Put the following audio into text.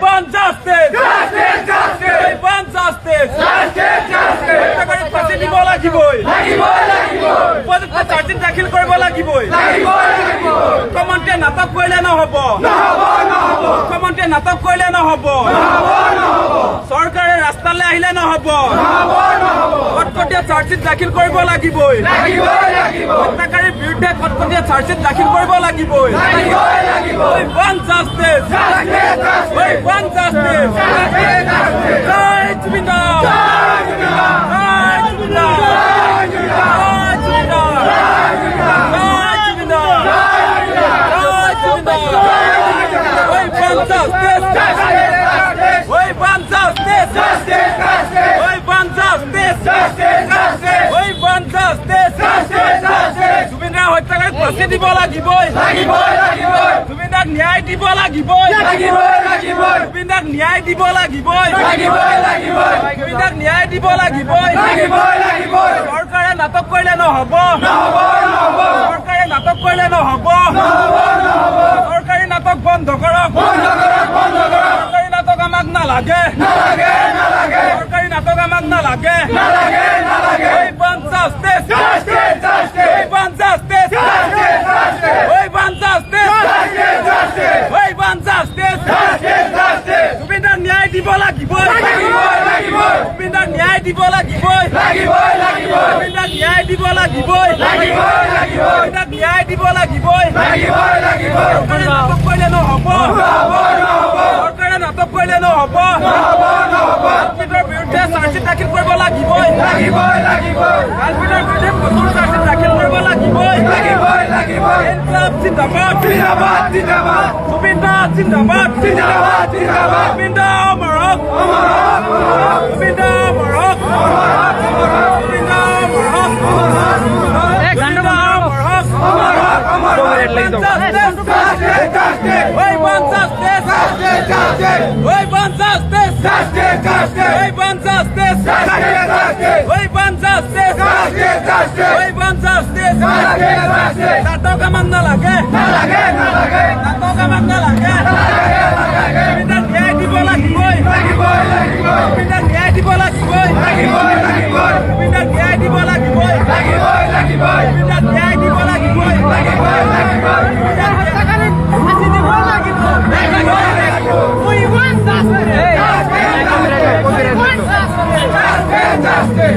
want justice. Justice, justice. We want justice. Justice, justice. হত্যাকাৰী ফাঁসি দিব লাগিবই। লাগিবই, লাগিবই। উপযুক্ত চাৰ্জশিট দাখিল কৰিব লাগিবই। লাগিবই, লাগিবই। মুখ্যমন্ত্ৰীয়ে নাটক কৰিলে নহ'ব। নহ'ব, নহ'ব। মুখ্যমন্ত্ৰীয়ে নাটক কৰিলে নহ'ব। নহ'ব, নহ'ব। চৰকাৰে ৰাস্তালৈ আহিলে নহ'ব। নহ'ব, নহ'ব। কটকটীয়া চাৰ্জশিট দাখিল কৰিব লাগিবই। লাগিবই, লাগিবই। হত্যাকাৰীৰ বিৰুদ্ধে কটকটীয়া চাৰ্জশিট দাখিল কৰিব লাগিবই। লাগিবই, লাগিবই। We want justice. Justice, justice. We want justice. Justice, justice. Jai Jumindar. Jai Jumindar. Jai Jumindar. Jai Jumindar. Jai Jumindar. Jai Jumindar. Jai Jumindar. Jai Jumindar. We want justice. Justice, justice. We want justice. Justice, justice. We want justice. Justice, justice. We want justice. Justice, justice. জুবিনদাৰ হত্যাকাৰীক ফাঁচি দিব লাগিবই। লাগিবই, লাগিবই। জুবিনদাক ন্যায় দিব লাগিবই। লাগিবই, লাগিবই। জুবিনদাক ন্যায় দিব লাগিবই। লাগিবই, লাগিবই। জুবিনদাক ন্যায় দিব লাগিবই। লাগিবই, লাগিবই। চৰকাৰে নাটক কৰিলে নহ'ব। নহ'ব, নহ'ব। চৰকাৰে নাটক কৰিলে নহ'ব। নহ'ব, নহ'ব। চৰকাৰী নাটক বন্ধ কৰক। বন্ধ কৰক, বন্ধ কৰক। চৰকাৰী নাটক আমাক নালাগে। নালাগে, নালাগে। চৰকাৰী নাটক আমাক নালাগে। নালাগে, নালাগে। We want justice. Justice, justice. We want justice. Justice, justice. We want justice. Justice, justice. We want justice. Justice, justice. জুবিনদাৰ ন্যায় দিব লাগিবই। লাগিবই, লাগিবই। জুবিনদাৰ ন্যায় দিব লাগিবই। লাগিবই, লাগিবই। জুবিনদাৰ ন্যায় দিব লাগিবই। লাগিবই, লাগিবই। জুবিনদাৰ ন্যায় দিব লাগিবই। লাগিবই, লাগিবই। চৰকাৰে নাটক কৰিলে নহ'ব। নহ'ব, নহ'ব। চৰকাৰে নাটক কৰিলে নহ'ব। নহ'ব, নহ'ব। কালপিতৰ বিৰুদ্ধে চাৰ্জশিট দাখিল কৰিব লাগিবই। লাগিবই, লাগিবই। কালপিতৰ বিৰুদ্ধে কঠোৰ চাৰ্জশিট দাখিল কৰিব লাগিবই। লাগিবই, লাগিবই। ইনকলাব জিন্দাবাদ। জিন্দাবাদ, জিন্দাবাদ। জুবিনদাৰ জিন্দাবাদ। জিন্দাবাদ, জিন্দাবাদ। জুবিনদাৰ অমৰ হওক। অমৰ হওক, অমৰ হওক। জুবিনদাৰ অমৰ হওক। অমৰ হওক, অমৰ হওক। জুবিনদাৰ অমৰ হওক। অমৰ হওক, অমৰ হওক। জুবিনদাৰ অমৰ হওক। অমৰ হওক, অমৰ হওক। Justice, justice, justice. We want justice. Justice, justice. We want justice. Justice, justice. We want justice. Justice, justice. We want justice. Justice, justice. We want justice. Justice, justice. নাটক আমাক নালাগে। নালাগে, নালাগে। নাটক আমাক নালাগে। নালাগে, নালাগে। জুবিনদাৰ ন্যায় দিব লাগিবই। লাগিবই, লাগিবই। জুবিনদাৰ ন্যায় দিব লাগিবই। লাগিবই, লাগিবই। জুবিনদাৰ ন্যায় দিব লাগিবই। লাগিবই, লাগিবই। জুবিনদাৰ ন্যায় দিব লাগিবই। লাগিবই, লাগিবই। জুবিনদাৰ হত্যাকাৰীক ফাঁচি দিব লাগিব। লাগিবই, লাগিব। We want justice. Justice, justice. We want justice. Justice, justice.